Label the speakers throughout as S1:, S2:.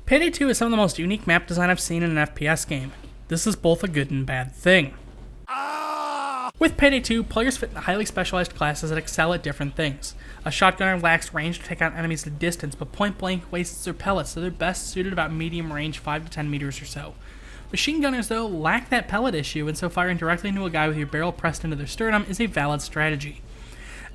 S1: Payday 2 is some of the most unique map design I've seen in an FPS game. This is both a good and bad thing. With Payday 2, players fit in highly specialized classes that excel at different things. A shotgunner lacks range to take out enemies at a distance, but point blank wastes their pellets, so they're best suited about medium range 5 to 10 meters or so. Machine gunners, though, lack that pellet issue, and so firing directly into a guy with your barrel pressed into their sternum is a valid strategy.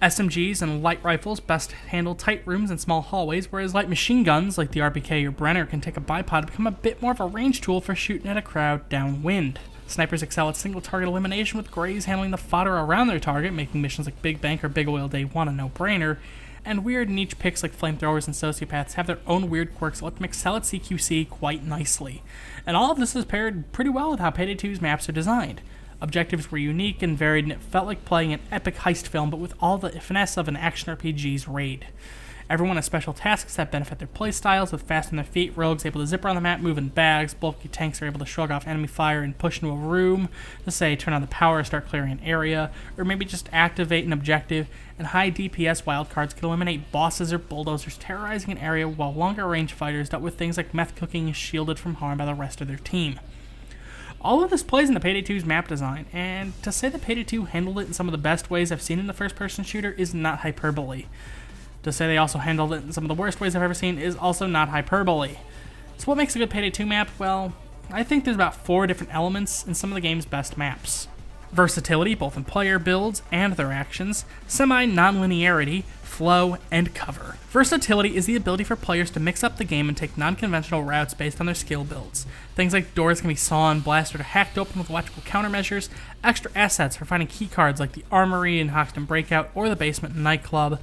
S1: SMGs and light rifles best handle tight rooms and small hallways, whereas light machine guns like the RPK or Brenner can take a bipod to become a bit more of a range tool for shooting at a crowd downwind. Snipers excel at single target elimination, with Greys handling the fodder around their target, making missions like Big Bank or Big Oil Day 1 a no-brainer, and weird niche picks like flamethrowers and sociopaths have their own weird quirks that let them excel at CQC quite nicely. And all of this is paired pretty well with how Payday 2's maps are designed. Objectives were unique and varied, and it felt like playing an epic heist film, but with all the finesse of an action RPG's raid. Everyone has special tasks that benefit their playstyles, with fast on their feet rogues able to zip around the map, move in bags, bulky tanks are able to shrug off enemy fire and push into a room to, say, turn on the power, start clearing an area, or maybe just activate an objective, and high DPS wildcards can eliminate bosses or bulldozers terrorizing an area, while longer range fighters dealt with things like meth cooking shielded from harm by the rest of their team. All of this plays into Payday 2's map design, and to say that Payday 2 handled it in some of the best ways I've seen in a first-person shooter is not hyperbole. To say they also handled it in some of the worst ways I've ever seen is also not hyperbole. So what makes a good Payday 2 map? Well, I think there's about 4 different elements in some of the game's best maps. Versatility, both in player builds and their actions, semi-non-linearity, flow, and cover. Versatility is the ability for players to mix up the game and take non-conventional routes based on their skill builds. Things like doors can be sawn, blasted, or hacked open with electrical countermeasures, extra assets for finding keycards like the Armory in Hoxton Breakout or the Basement Nightclub,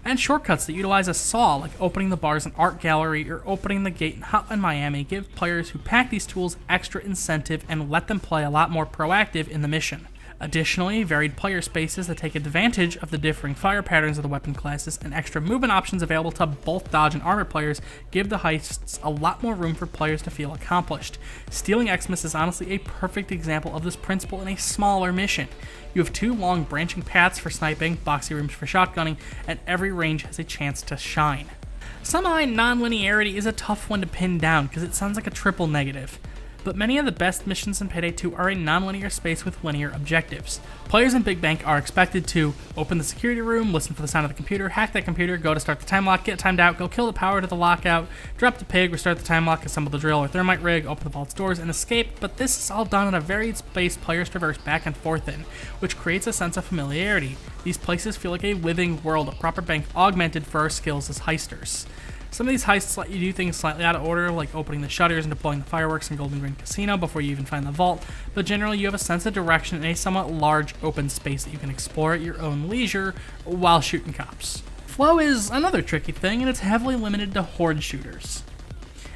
S1: and shortcuts that utilize a saw, like opening the bars in Art Gallery or opening the gate in Hotline Miami, give players who pack these tools extra incentive and let them play a lot more proactive in the mission. Additionally, varied player spaces that take advantage of the differing fire patterns of the weapon classes and extra movement options available to both dodge and armor players give the heists a lot more room for players to feel accomplished. Stealing Xmas is honestly a perfect example of this principle in a smaller mission. You have 2 long branching paths for sniping, boxy rooms for shotgunning, and every range has a chance to shine. Semi-non-linearity is a tough one to pin down because it sounds like a triple negative. But many of the best missions in Payday 2 are a non-linear space with linear objectives. Players in Big Bank are expected to open the security room, listen for the sound of the computer, hack that computer, go to start the time lock, get timed out, go kill the power to the lockout, drop the pig, restart the time lock, assemble the drill or thermite rig, open the vault's doors, and escape, but this is all done in a varied space players traverse back and forth in, which creates a sense of familiarity. These places feel like a living world, a proper bank augmented for our skills as heisters. Some of these heists let you do things slightly out of order, like opening the shutters and deploying the fireworks in Golden Green Casino before you even find the vault, but generally you have a sense of direction in a somewhat large open space that you can explore at your own leisure while shooting cops. Flow is another tricky thing, and it's heavily limited to horde shooters.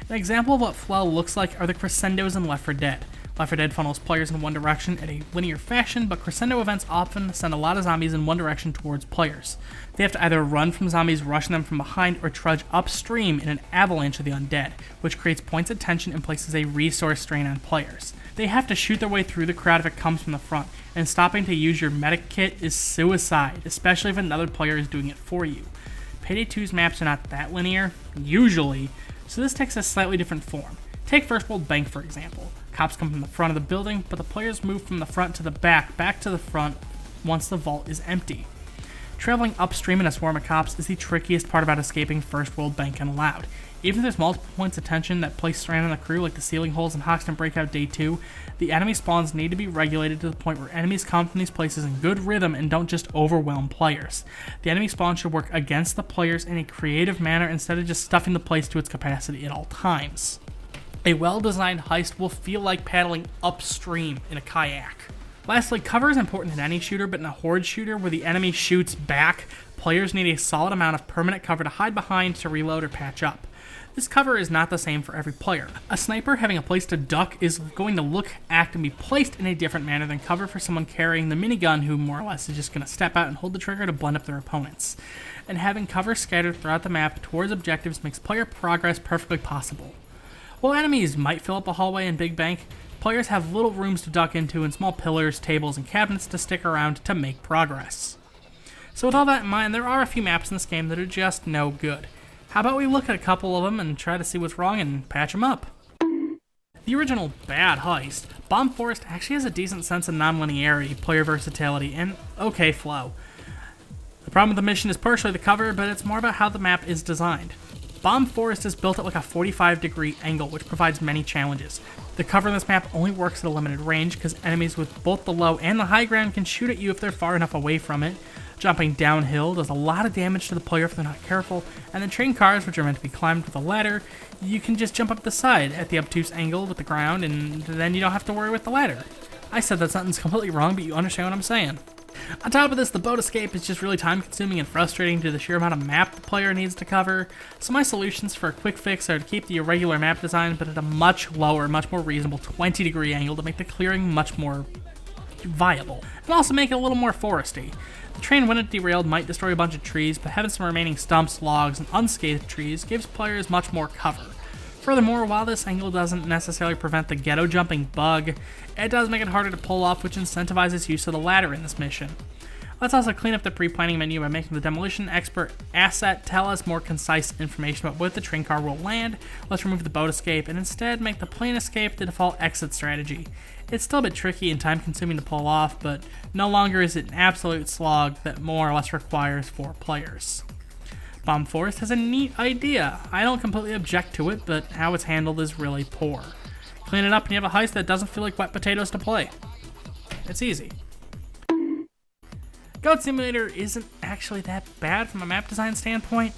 S1: An example of what flow looks like are the crescendos in Left 4 Dead. Left 4 Dead funnels players in one direction in a linear fashion, but crescendo events often send a lot of zombies in one direction towards players. They have to either run from zombies rushing them from behind or trudge upstream in an avalanche of the undead, which creates points of tension and places a resource strain on players. They have to shoot their way through the crowd if it comes from the front, and stopping to use your medic kit is suicide, especially if another player is doing it for you. Payday 2's maps are not that linear, usually, so this takes a slightly different form. Take First World Bank, for example. Cops come from the front of the building, but the players move from the front to the back to the front once the vault is empty. Traveling upstream in a swarm of cops is the trickiest part about escaping First World Bank and Loud. Even if there's multiple points of tension that place strain on the crew, like the ceiling holes in Hoxton Breakout Day 2, the enemy spawns need to be regulated to the point where enemies come from these places in good rhythm and don't just overwhelm players. The enemy spawn should work against the players in a creative manner instead of just stuffing the place to its capacity at all times. A well-designed heist will feel like paddling upstream in a kayak. Lastly, cover is important in any shooter, but in a horde shooter where the enemy shoots back, players need a solid amount of permanent cover to hide behind, to reload, or patch up. This cover is not the same for every player. A sniper having a place to duck is going to look, act, and be placed in a different manner than cover for someone carrying the minigun who more or less is just going to step out and hold the trigger to blend up their opponents. And having cover scattered throughout the map towards objectives makes player progress perfectly possible. While enemies might fill up a hallway in Big Bank, players have little rooms to duck into and small pillars, tables, and cabinets to stick around to make progress. So with all that in mind, there are a few maps in this game that are just no good. How about we look at a couple of them and try to see what's wrong and patch them up? The original bad heist, Bomb Forest actually has a decent sense of non-linearity, player versatility, and okay flow. The problem with the mission is partially the cover, but it's more about how the map is designed. Bomb Forest is built at like a 45-degree angle, which provides many challenges. The cover in this map only works at a limited range because enemies with both the low and the high ground can shoot at you if they're far enough away from it. Jumping downhill does a lot of damage to the player if they're not careful, and the train cars, which are meant to be climbed with a ladder, you can just jump up the side at the obtuse angle with the ground, and then you don't have to worry with the ladder. I said that sentence completely wrong, but you understand what I'm saying. On top of this, the boat escape is just really time consuming and frustrating due to the sheer amount of map the player needs to cover, so my solutions for a quick fix are to keep the irregular map design but at a much lower, much more reasonable 20-degree angle to make the clearing much more viable, and also make it a little more foresty. The train, when it derailed, might destroy a bunch of trees, but having some remaining stumps, logs, and unscathed trees gives players much more cover. Furthermore, while this angle doesn't necessarily prevent the ghetto jumping bug, it does make it harder to pull off, which incentivizes use of the ladder in this mission. Let's also clean up the pre-planning menu by making the demolition expert asset tell us more concise information about where the train car will land. Let's remove the boat escape and instead make the plane escape the default exit strategy. It's still a bit tricky and time consuming to pull off, but no longer is it an absolute slog that more or less requires 4 players. Bomb Forest has a neat idea. I don't completely object to it, but how it's handled is really poor. Clean it up and you have a heist that doesn't feel like wet potatoes to play. It's easy. Goat Simulator isn't actually that bad from a map design standpoint.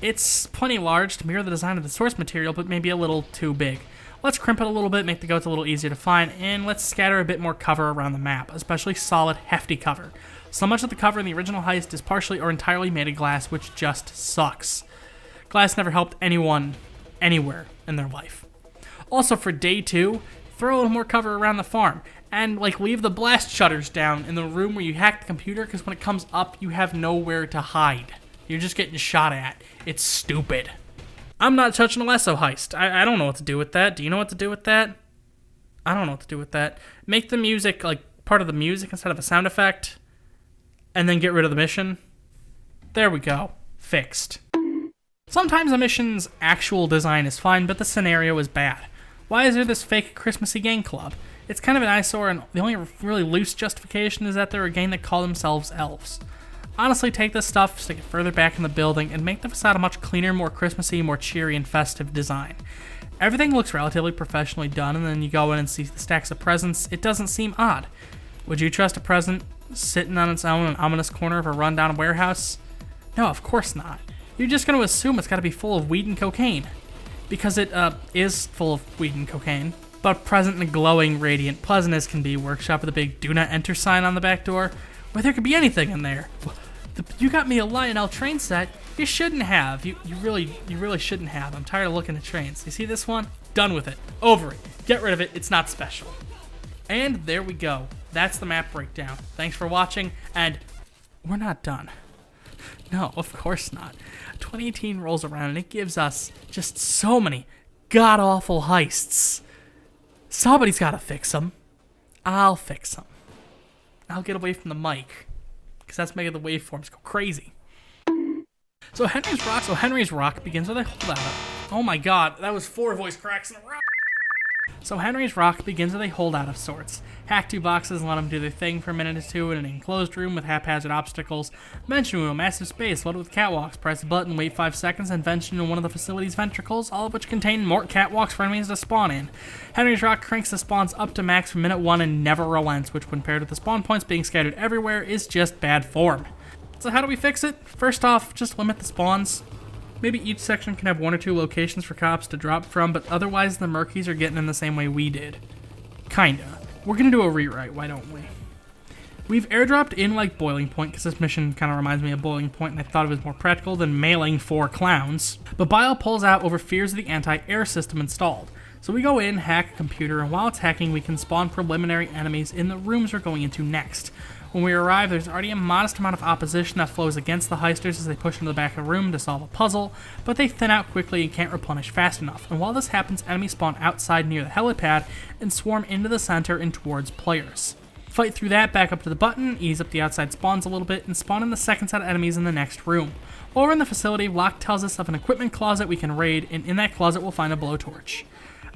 S1: It's plenty large to mirror the design of the source material, but maybe a little too big. Let's crimp it a little bit, make the goats a little easier to find, and let's scatter a bit more cover around the map, especially solid, hefty cover. So much of the cover in the original heist is partially or entirely made of glass, which just sucks. Glass never helped anyone, anywhere in their life. Also, for day 2, throw a little more cover around the farm, and leave the blast shutters down in the room where you hack the computer, because when it comes up, you have nowhere to hide. You're just getting shot at. It's stupid. I'm not touching Alesso heist. I don't know what to do with that. Do you know what to do with that? I don't know what to do with that. Make the music part of the music instead of a sound effect, and then get rid of the mission. There we go. Fixed. Sometimes a mission's actual design is fine, but the scenario is bad. Why is there this fake Christmassy gang club? It's kind of an eyesore, and the only really loose justification is that they're a gang that call themselves elves. Honestly, take this stuff, stick it further back in the building, and make the facade a much cleaner, more Christmassy, more cheery, and festive design. Everything looks relatively professionally done, and then you go in and see the stacks of presents. It doesn't seem odd. Would you trust a present sitting on its own in an ominous corner of a rundown warehouse? No, of course not. You're just going to assume it's got to be full of weed and cocaine. Because it is full of weed and cocaine. But present and glowing, radiant, pleasant as can be, workshop with a big "Do Not Enter" sign on the back door, where there could be anything in there. You got me a Lionel train set. You shouldn't have. You really shouldn't have. I'm tired of looking at trains. You see this one? Done with it. Over it. Get rid of it. It's not special. And there we go. That's the map breakdown. Thanks for watching, and we're not done. No, of course not. 2018 rolls around and it gives us just so many god-awful heists. Somebody's got to fix them. I'll fix them. I'll get away from the mic, because that's making the waveforms go crazy. So Henry's Rock begins with a holdout. Oh my god, that was 4 voice cracks in a row. So Henry's Rock begins with a holdout of sorts. Hack 2 boxes and let them do their thing for a minute or 2 in an enclosed room with haphazard obstacles. Venture into a massive space loaded with catwalks. Press a button, wait 5 seconds, and venture into one of the facility's ventricles, all of which contain more catwalks for enemies to spawn in. Henry's Rock cranks the spawns up to max from minute 1 and never relents, which when paired with the spawn points being scattered everywhere is just bad form. So how do we fix it? First off, just limit the spawns. Maybe each section can have 1 or 2 locations for cops to drop from, but otherwise the Murkies are getting in the same way we did. Kinda. We're gonna do a rewrite, why don't we? We've airdropped in Boiling Point, because this mission kind of reminds me of Boiling Point, and I thought it was more practical than mailing 4 clowns. But Bile pulls out over fears of the anti-air system installed. So we go in, hack a computer, and while it's hacking, we can spawn preliminary enemies in the rooms we're going into next. When we arrive, there's already a modest amount of opposition that flows against the heisters as they push into the back of the room to solve a puzzle, but they thin out quickly and can't replenish fast enough. And while this happens, enemies spawn outside near the helipad and swarm into the center and towards players. Fight through that, back up to the button, ease up the outside spawns a little bit, and spawn in the second set of enemies in the next room. While we're in the facility, Locke tells us of an equipment closet we can raid, and in that closet we'll find a blowtorch.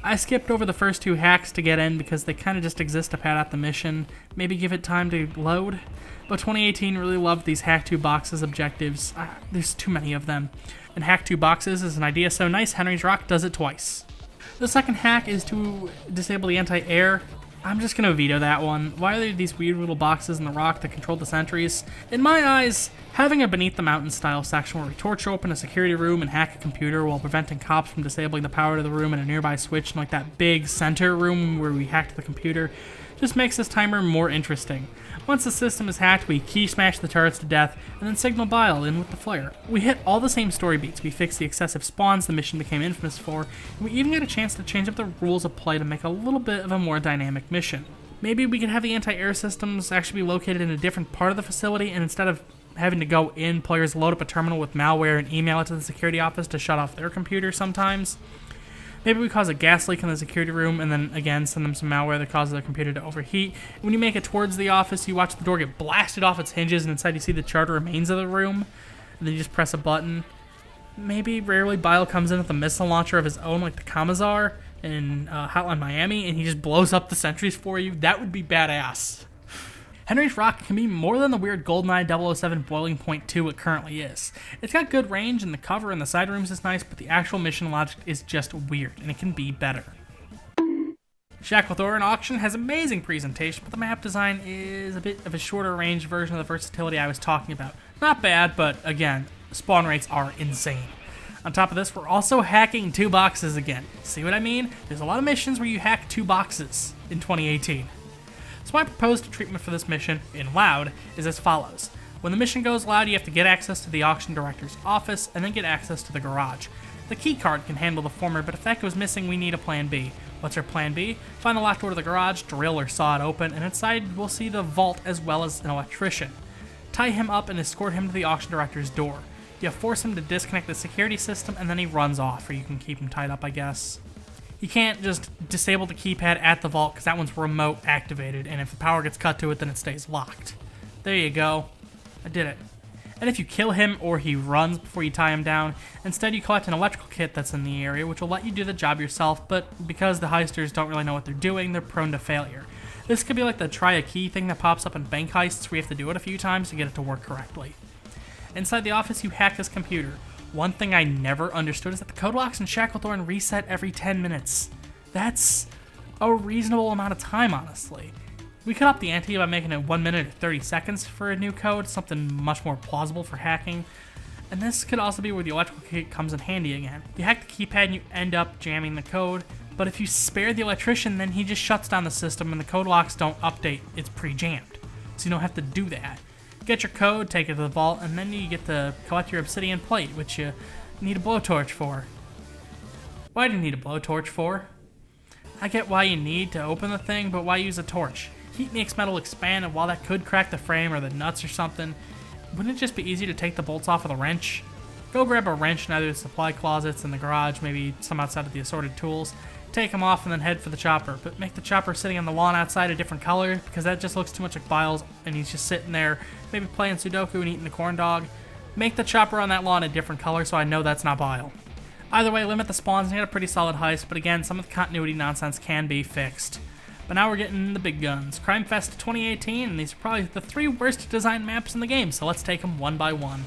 S1: I skipped over the first 2 hacks to get in because they kind of just exist to pad out the mission, maybe give it time to load. But 2018 really loved these Hack 2 boxes objectives. There's too many of them. And Hack 2 boxes is an idea so nice, Henry's Rock does it twice. The second hack is to disable the anti-air. I'm just going to veto that one. Why are there these weird little boxes in the rock that control the sentries? In my eyes, having a Beneath the Mountain style section where we torch open a security room and hack a computer while preventing cops from disabling the power to the room in a nearby switch in like that big center room where we hacked the computer just makes this timer more interesting. Once the system is hacked, we key smash the turrets to death, and then signal Bile in with the flare. We hit all the same story beats, we fixed the excessive spawns the mission became infamous for, and we even get a chance to change up the rules of play to make a little bit of a more dynamic mission. Maybe we could have the anti-air systems actually be located in a different part of the facility, and instead of having to go in, players load up a terminal with malware and email it to the security office to shut off their computer sometimes. Maybe we cause a gas leak in the security room and then, again, send them some malware that causes their computer to overheat. When you make it towards the office, you watch the door get blasted off its hinges and inside you see the charred remains of the room. And then you just press a button. Maybe rarely Bile comes in with a missile launcher of his own like the Kamazar in Hotline Miami and he just blows up the sentries for you. That would be badass. Henry's Rock can be more than the weird GoldenEye 007 Boiling Point 2 it currently is. It's got good range and the cover in the side rooms is nice, but the actual mission logic is just weird, and it can be better. Shacklethorne Auction has amazing presentation, but the map design is a bit of a shorter range version of the versatility I was talking about. Not bad, but again, spawn rates are insane. On top of this, we're also hacking 2 boxes again. See what I mean? There's a lot of missions where you hack 2 boxes in 2018. So my proposed treatment for this mission, in loud, is as follows. When the mission goes loud, you have to get access to the auction director's office, and then get access to the garage. The key card can handle the former, but if that goes missing, we need a plan B. What's our plan B? Find the locked door to the garage, drill or saw it open, and inside we'll see the vault as well as an electrician. Tie him up and escort him to the auction director's door. You force him to disconnect the security system, and then he runs off, or you can keep him tied up, I guess. You can't just disable the keypad at the vault because that one's remote activated, and if the power gets cut to it, then it stays locked. There you go. I did it. And if you kill him or he runs before you tie him down, instead you collect an electrical kit that's in the area, which will let you do the job yourself, but because the heisters don't really know what they're doing, they're prone to failure. This could be like the try a key thing that pops up in bank heists where you have to do it a few times to get it to work correctly. Inside the office, you hack his computer. One thing I never understood is that the code locks in Shacklethorne reset every 10 minutes. That's a reasonable amount of time, honestly. We could up the ante by making it 1 minute or 30 seconds for a new code, something much more plausible for hacking. And this could also be where the electrical kit comes in handy again. You hack the keypad and you end up jamming the code, but if you spare the electrician, then he just shuts down the system and the code locks don't update, it's pre-jammed. So you don't have to do that. Get your code, take it to the vault, and then you get to collect your obsidian plate, which you need a blowtorch for. Why do you need a blowtorch for? I get why you need to open the thing, but why use a torch? Heat makes metal expand, and while that could crack the frame or the nuts or something, wouldn't it just be easy to take the bolts off with a wrench? Go grab a wrench in either the supply closets in the garage, maybe some outside of the assorted tools, take them off and then head for the chopper, but make the chopper sitting on the lawn outside a different color, because that just looks too much like Biles, and he's just sitting there, maybe playing Sudoku and eating the corn dog. Make the chopper on that lawn a different color so I know that's not Bile. Either way, limit the spawns and get a pretty solid heist, but again, some of the continuity nonsense can be fixed. But now we're getting the big guns. Crime Fest 2018, and these are probably the 3 worst designed maps in the game, so let's take them one by one.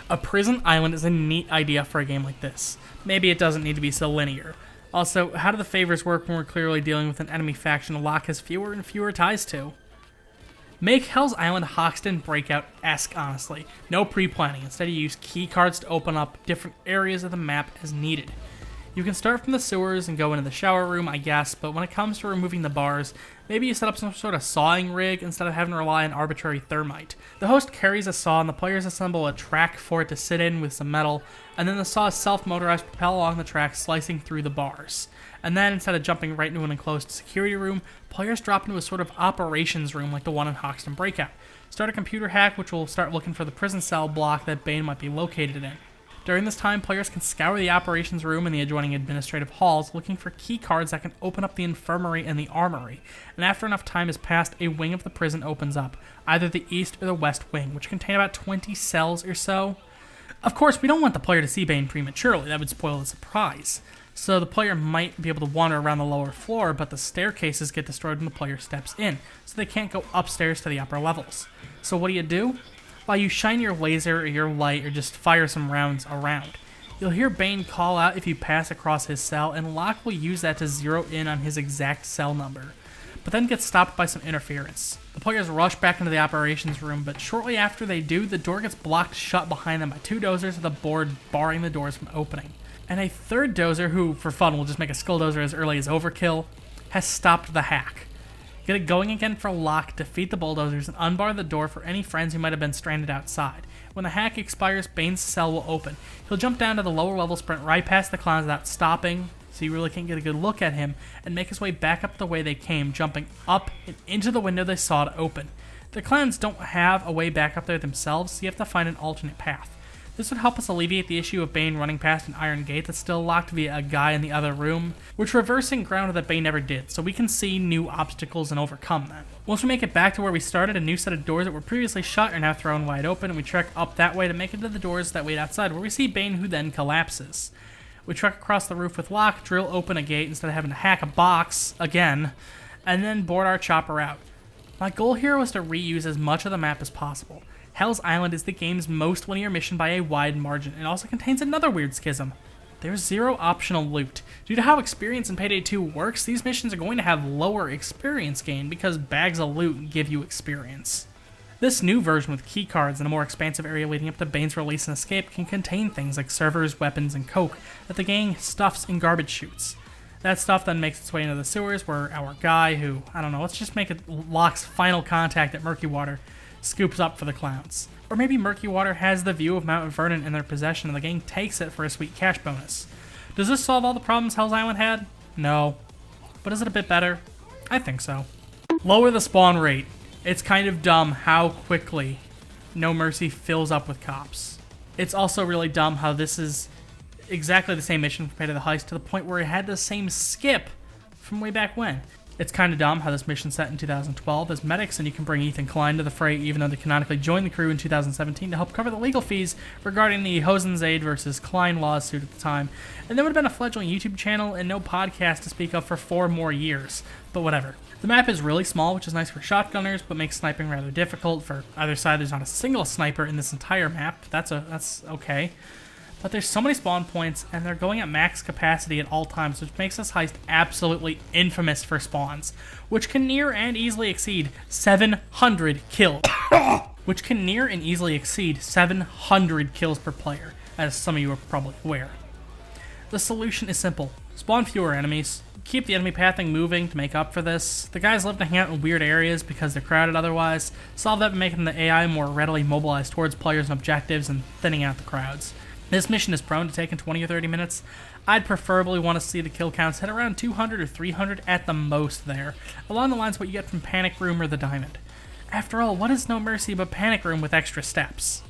S1: A prison island is a neat idea for a game like this. Maybe it doesn't need to be so linear. Also, how do the favors work when we're clearly dealing with an enemy faction Locke has fewer and fewer ties to? Make Hell's Island Hoxton Breakout-esque, honestly. No pre-planning. Instead, you use key cards to open up different areas of the map as needed. You can start from the sewers and go into the shower room, I guess, but when it comes to removing the bars, maybe you set up some sort of sawing rig instead of having to rely on arbitrary thermite. The host carries a saw and the players assemble a track for it to sit in with some metal, and then the saw is self-motorized propel along the track, slicing through the bars. And then, instead of jumping right into an enclosed security room, players drop into a sort of operations room like the one in Hoxton Breakout. Start a computer hack, which will start looking for the prison cell block that Bane might be located in. During this time, players can scour the operations room and the adjoining administrative halls looking for key cards that can open up the infirmary and the armory, and after enough time has passed, a wing of the prison opens up, either the east or the west wing, which contain about 20 cells or so. Of course, we don't want the player to see Bane prematurely, that would spoil the surprise. So the player might be able to wander around the lower floor, but the staircases get destroyed when the player steps in, so they can't go upstairs to the upper levels. So what do? While you shine your laser or your light or just fire some rounds around. You'll hear Bane call out if you pass across his cell, and Locke will use that to zero in on his exact cell number, but then gets stopped by some interference. The players rush back into the operations room, but shortly after they do, the door gets blocked shut behind them by 2 dozers with a board barring the doors from opening. And a third dozer, who for fun will just make a skull dozer as early as overkill, has stopped the hack. Get it going again for Locke, defeat the bulldozers, and unbar the door for any friends who might have been stranded outside. When the hack expires, Bane's cell will open. He'll jump down to the lower level, sprint right past the clowns without stopping, so you really can't get a good look at him, and make his way back up the way they came, jumping up and into the window they saw to open. The clowns don't have a way back up there themselves, so you have to find an alternate path. This would help us alleviate the issue of Bane running past an iron gate that's still locked via a guy in the other room, which reversing ground that Bane never did, so we can see new obstacles and overcome them. Once we make it back to where we started, a new set of doors that were previously shut are now thrown wide open, and we trek up that way to make it to the doors that wait outside, where we see Bane, who then collapses. We trek across the roof with Locke, drill open a gate instead of having to hack a box, again, and then board our chopper out. My goal here was to reuse as much of the map as possible. Hell's Island is the game's most linear mission by a wide margin. It also contains another weird schism. There's 0 optional loot. Due to how experience in Payday 2 works, these missions are going to have lower experience gain because bags of loot give you experience. This new version with keycards and a more expansive area leading up to Bane's release and escape can contain things like servers, weapons, and coke that the gang stuffs in garbage chutes. That stuff then makes its way into the sewers where our guy, who, I don't know, let's just make it Locke's final contact at Murky Water, scoops up for the clowns. Or maybe Murky Water has the view of Mount Vernon in their possession and the gang takes it for a sweet cash bonus. Does this solve all the problems Hell's Island had? No. But is it a bit better? I think so. Lower the spawn rate. It's kind of dumb how quickly No Mercy fills up with cops. It's also really dumb how this is exactly the same mission for Payday the Heist to the point where it had the same skip from way back when. It's kind of dumb how this mission's set in 2012 as medics, and you can bring Ethan Klein to the fray even though they canonically joined the crew in 2017 to help cover the legal fees regarding the Hosenzaid versus Klein lawsuit at the time. And there would have been a fledgling YouTube channel and no podcast to speak of for 4 more years. But whatever. The map is really small, which is nice for shotgunners, but makes sniping rather difficult. For either side, there's not a single sniper in this entire map. That's okay. But there's so many spawn points, and they're going at max capacity at all times, which makes this heist absolutely infamous for spawns, which can near and easily exceed 700 kills. Which can near and easily exceed 700 kills per player, as some of you are probably aware. The solution is simple. Spawn fewer enemies. Keep the enemy pathing moving to make up for this. The guys love to hang out in weird areas because they're crowded otherwise. Solve that by making the AI more readily mobilized towards players and objectives and thinning out the crowds. This mission is prone to taking 20 or 30 minutes. I'd preferably want to see the kill counts hit around 200 or 300 at the most there, along the lines of what you get from Panic Room or the Diamond. After all, what is No Mercy but Panic Room with extra steps?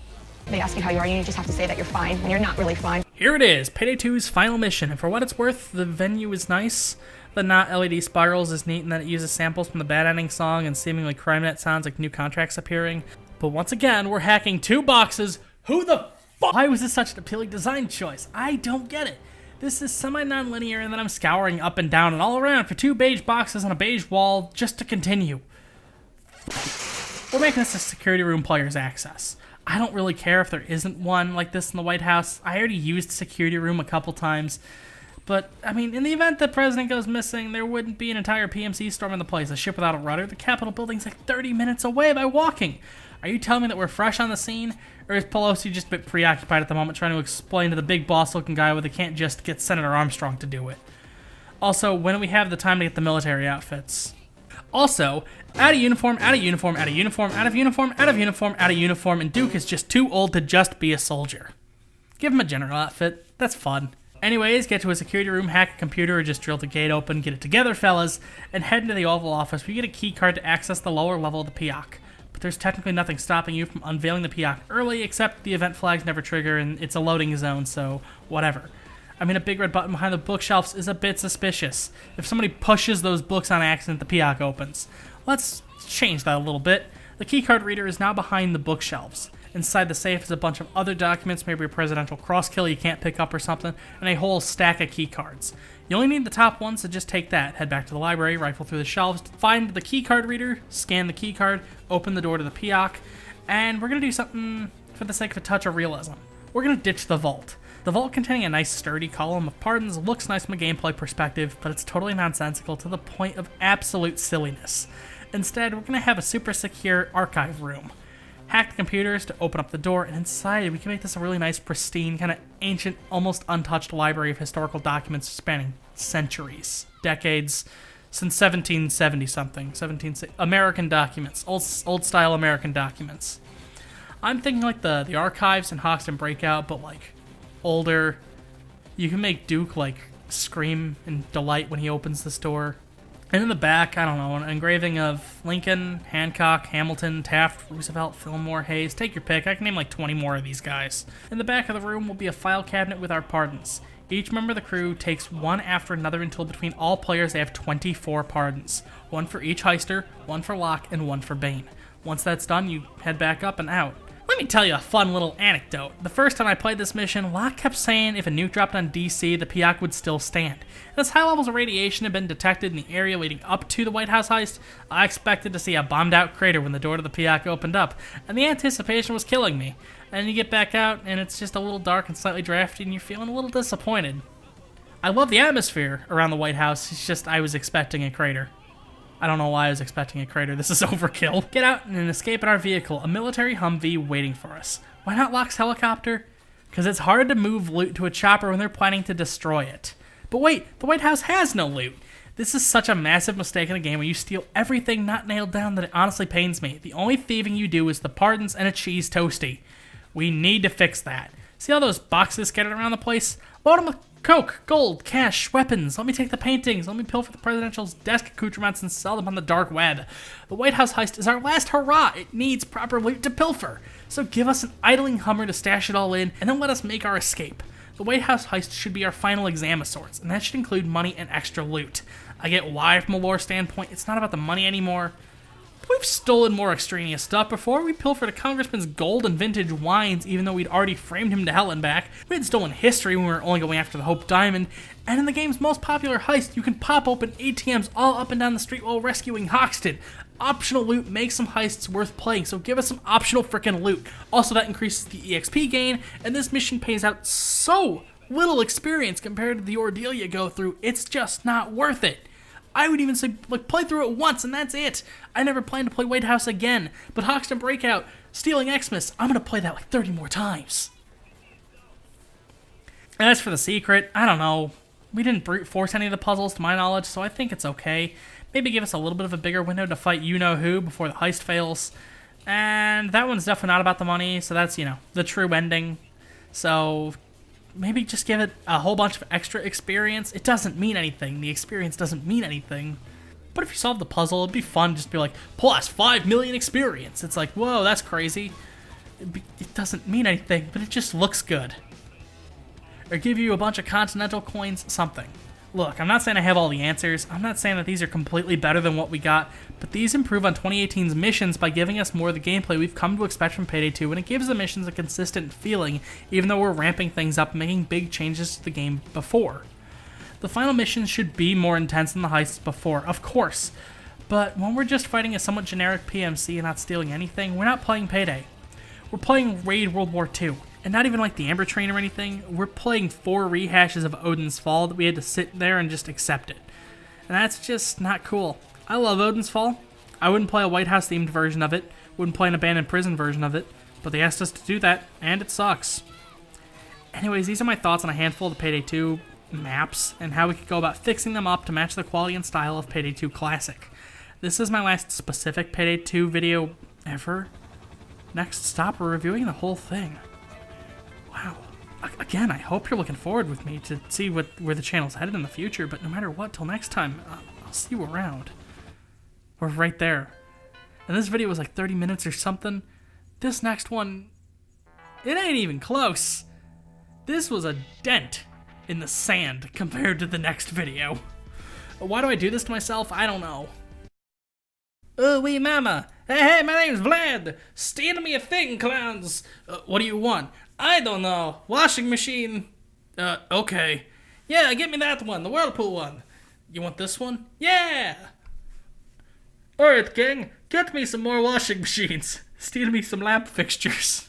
S2: They ask you how you are, and you just have to say that you're fine when you're not really fine.
S1: Here it is, Payday 2's final mission, and for what it's worth, the venue is nice. The not LED spirals is neat in that it uses samples from the Bad Ending song and seemingly CrimeNet sounds like new contracts appearing. But once again, we're hacking 2 boxes. Who the fuck? Why was this such an appealing design choice? I don't get it. This is semi-non-linear, and then I'm scouring up and down and all around for 2 beige boxes on a beige wall just to continue. We're making this a security room player's access. I don't really care if there isn't one like this in the White House. I already used security room a couple times. But, I mean, in the event the president goes missing, there wouldn't be an entire PMC storming the place. A ship without a rudder. The Capitol building's like 30 minutes away by walking. Are you telling me that we're fresh on the scene? Or is Pelosi just a bit preoccupied at the moment trying to explain to the big boss-looking guy why they can't just get Senator Armstrong to do it? Also, when do we have the time to get the military outfits? Also, out of uniform, out of uniform, out of uniform, out of uniform, out of uniform, out of uniform, and Duke is just too old to just be a soldier. Give him a general outfit. That's fun. Anyways, get to a security room, hack a computer, or just drill the gate open, get it together, fellas, and head into the Oval Office where you get a key card to access the lower level of the PIOC. but there's technically nothing stopping you from unveiling the Piak early, except the event flags never trigger and it's a loading zone, so whatever. I mean, a big red button behind the bookshelves is a bit suspicious. If somebody pushes those books on accident, the Piak opens. Let's change that a little bit. The keycard reader is now behind the bookshelves. Inside the safe is a bunch of other documents, maybe a presidential crosskill you can't pick up or something, and a whole stack of keycards. You only need the top one, so just take that. Head back to the library, rifle through the shelves, find the keycard reader, scan the keycard, open the door to the Piak, and we're going to do something for the sake of a touch of realism. We're going to ditch the vault. The vault, containing a nice sturdy column of pardons, looks nice from a gameplay perspective, but it's totally nonsensical to the point of absolute silliness. Instead, we're going to have a super secure archive room. Hack the computers to open up the door, and inside we can make this a really nice, pristine, kind of ancient, almost untouched library of historical documents spanning centuries, decades, since 1770-something, American documents, old-style American documents. I'm thinking like the archives in Hoxton Breakout, but like older. You can make Duke like scream in delight when he opens this door. And in the back, I don't know, an engraving of Lincoln, Hancock, Hamilton, Taft, Roosevelt, Fillmore, Hayes. Take your pick. I can name like 20 more of these guys. In the back of the room will be a file cabinet with our pardons. Each member of the crew takes one after another until between all players they have 24 pardons. One for each heister, one for Locke, and one for Bane. Once that's done, you head back up and out. Let me tell you a fun little anecdote. The first time I played this mission, Locke kept saying if a nuke dropped on DC, the Piak would still stand. As high levels of radiation had been detected in the area leading up to the White House heist, I expected to see a bombed-out crater when the door to the Piak opened up, and the anticipation was killing me. And you get back out, and it's just a little dark and slightly drafty, and you're feeling a little disappointed. I love the atmosphere around the White House, it's just I was expecting a crater. I don't know why I was expecting a crater. This is overkill. Get out and escape in our vehicle, a military Humvee waiting for us. Why not Locke's helicopter? Because it's hard to move loot to a chopper when they're planning to destroy it. But wait, the White House has no loot. This is such a massive mistake in a game where you steal everything not nailed down that it honestly pains me. The only thieving you do is the pardons and a cheese toasty. We need to fix that. See all those boxes scattered around the place? Load them with coke, gold, cash, weapons. Let me take the paintings. Let me pilfer the presidential's desk accoutrements and sell them on the dark web. The White House heist is our last hurrah. It needs proper loot to pilfer. So give us an idling Hummer to stash it all in, and then let us make our escape. The White House heist should be our final exam of sorts, and that should include money and extra loot. I get why from a lore standpoint, it's not about the money anymore. We've stolen more extraneous stuff before. We pilfered a congressman's gold and vintage wines, even though we'd already framed him to hell and back. We had stolen history when we were only going after the Hope Diamond. And in the game's most popular heist, you can pop open ATMs all up and down the street while rescuing Hoxton. Optional loot makes some heists worth playing, so give us some optional frickin' loot. Also, that increases the EXP gain, and this mission pays out so little experience compared to the ordeal you go through, it's just not worth it. I would even say, like, play through it once, and that's it. I never plan to play White House again. But Hoxton Breakout, Stealing Xmas, I'm going to play that like 30 more times. And as for the secret, I don't know. We didn't brute force any of the puzzles to my knowledge, so I think it's okay. Maybe give us a little bit of a bigger window to fight you-know-who before the heist fails. And that one's definitely not about the money, so that's, you know, the true ending. So maybe just give it a whole bunch of extra experience. It doesn't mean anything. The experience doesn't mean anything. But if you solve the puzzle, it'd be fun just to be like, plus 5 million experience. It's like, whoa, that's crazy. It doesn't mean anything, but it just looks good. Or give you a bunch of Continental coins, something. Look, I'm not saying I have all the answers. I'm not saying that these are completely better than what we got, but these improve on 2018's missions by giving us more of the gameplay we've come to expect from Payday 2, and it gives the missions a consistent feeling, even though we're ramping things up and making big changes to the game before. The final missions should be more intense than the heists before, of course, but when we're just fighting a somewhat generic PMC and not stealing anything, we're not playing Payday. We're playing Raid World War II. And not even like the Amber Train or anything, we're playing 4 rehashes of Odin's Fall that we had to sit there and just accept it. And that's just not cool. I love Odin's Fall. I wouldn't play a White House themed version of it, wouldn't play an abandoned prison version of it, but they asked us to do that, and it sucks. Anyways, these are my thoughts on a handful of the Payday 2 maps, and how we could go about fixing them up to match the quality and style of Payday 2 Classic. This is my last specific Payday 2 video ever. Next stop, we're reviewing the whole thing. Wow. Again, I hope you're looking forward with me to see where the channel's headed in the future, but no matter what, till next time, I'll see you around. We're right there. and this video was like 30 minutes or something. This next one, it ain't even close. This was a dent in the sand compared to the next video. Why do I do this to myself? I don't know. Oh, wee mama. Hey, my name's Vlad. Steal me a thing, clowns. What do you want? I don't know. Washing machine. Okay. Yeah, get me that one, the Whirlpool one. You want this one? Yeah! Alright, gang, get me some more washing machines. Steal me some lamp fixtures.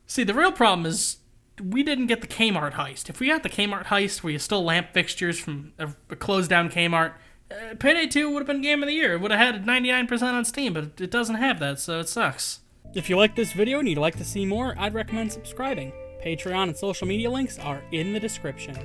S1: See, the real problem is we didn't get the Kmart heist. If we got the Kmart heist where you stole lamp fixtures from a closed down Kmart, Payday 2 would have been Game of the Year. It would have had 99% on Steam, but it doesn't have that, so it sucks. If you like this video and you'd like to see more, I'd recommend subscribing. Patreon and social media links are in the description.